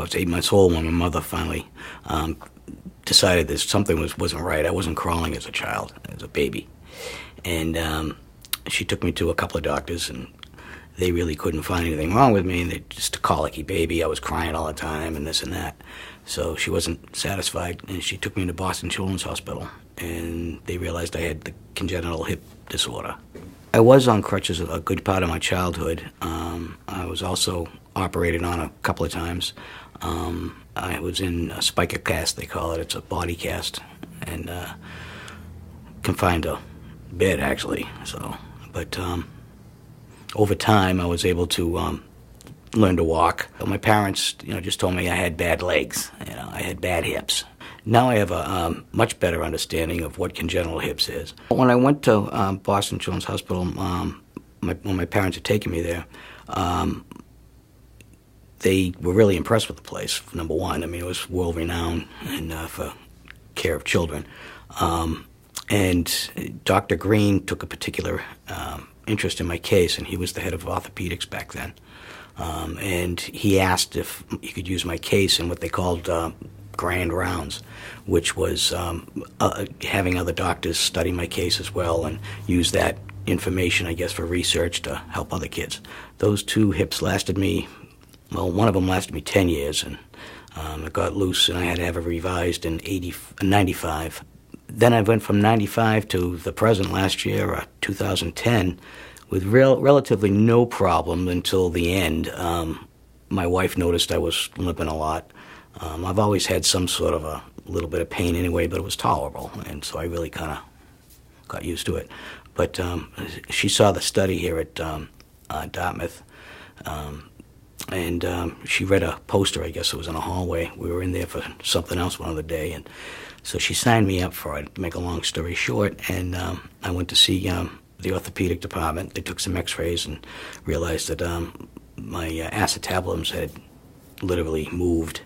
was 8 months old when my mother finally decided that something wasn't right. I wasn't crawling as a child, as a baby. And she took me to a couple of doctors, and they really couldn't find anything wrong with me. And they're just a colicky baby. I was crying all the time and this and that. So she wasn't satisfied, and she took me to Boston Children's Hospital, and they realized I had the congenital hip disorder. I was on crutches a good part of my childhood. I was also operated on a couple of times. I was in a spica cast, they call it. It's a body cast, and confined to bed, actually. But over time, I was able to learn to walk. My parents, just told me I had bad legs. I had bad hips. Now I have a much better understanding of what congenital hips is. When I went to Boston Children's Hospital, when my parents had taken me there, they were really impressed with the place, number one. I mean, it was world-renowned for care of children. And Dr. Green took a particular interest in my case, and he was the head of orthopaedics back then. And he asked if he could use my case in what they called grand rounds, which was having other doctors study my case as well and use that information, I guess, for research to help other kids. Those two hips lasted me, one of them lasted me 10 years, and it got loose, and I had to have it revised in 95. Then I went from 95 to the present last year, 2010, with relatively no problem until the end. My wife noticed I was limping a lot. I've always had some sort of a little bit of pain anyway, but it was tolerable, and so I really kind of got used to it. But she saw the study here at Dartmouth, and she read a poster, I guess it was in a hallway. We were in there for something else one other day, and so she signed me up for it, to make a long story short, and I went to see the orthopedic department. They took some x-rays and realized that my acetabulums had literally moved,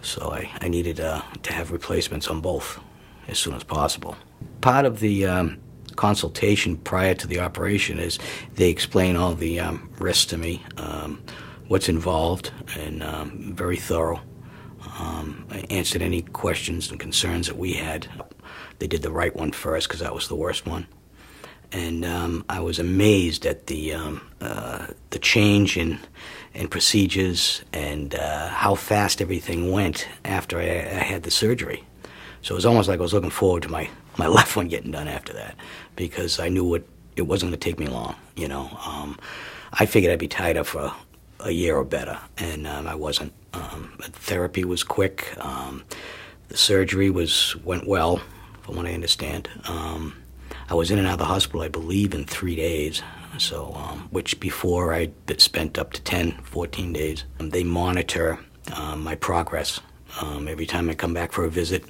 so I needed to have replacements on both as soon as possible. Part of the consultation prior to the operation is they explain all the risks to me, what's involved, and very thorough. I answered any questions and concerns that we had. They did the right one first because that was the worst one. And I was amazed at the change in procedures and how fast everything went after I had the surgery. So it was almost like I was looking forward to my left one getting done after that, because I knew it wasn't going to take me long. I figured I'd be tied up for a year or better, and I wasn't. Therapy was quick. The surgery went well, from what I understand. I was in and out of the hospital, I believe, in 3 days, so which before I'd spent up to 10, 14 days. They monitor my progress. Every time I come back for a visit,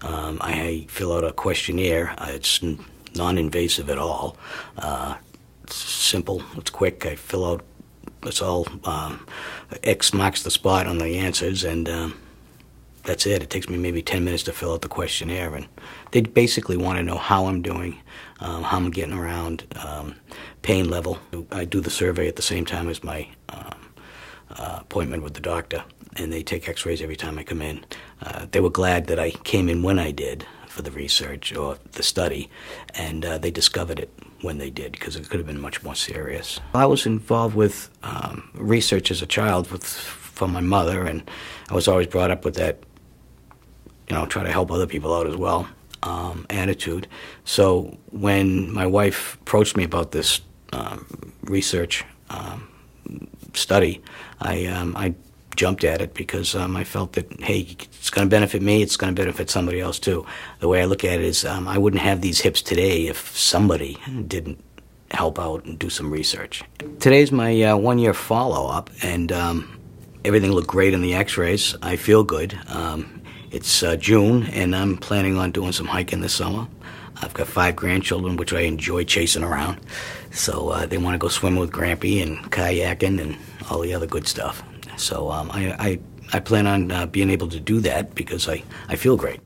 I fill out a questionnaire. It's non-invasive at all. It's simple, it's quick. I fill out, it's all, X marks the spot on the answers, and that's it. It takes me maybe 10 minutes to fill out the questionnaire, and they basically want to know how I'm doing, how I'm getting around, pain level. I do the survey at the same time as my appointment with the doctor, and they take x-rays every time I come in. They were glad that I came in when I did for the research or the study, and they discovered it when they did, because it could have been much more serious. I was involved with research as a child from my mother, and I was always brought up with that, try to help other people out as well, attitude. So when my wife approached me about this research study, I jumped at it because I felt that, hey, it's going to benefit me, it's going to benefit somebody else too. The way I look at it is I wouldn't have these hips today if somebody didn't help out and do some research. Today's my 1-year follow-up, and everything looked great in the x-rays. I feel good. It's June, and I'm planning on doing some hiking this summer. I've got 5 grandchildren, which I enjoy chasing around. So they want to go swimming with Grampy and kayaking and all the other good stuff. So I plan on being able to do that because I feel great.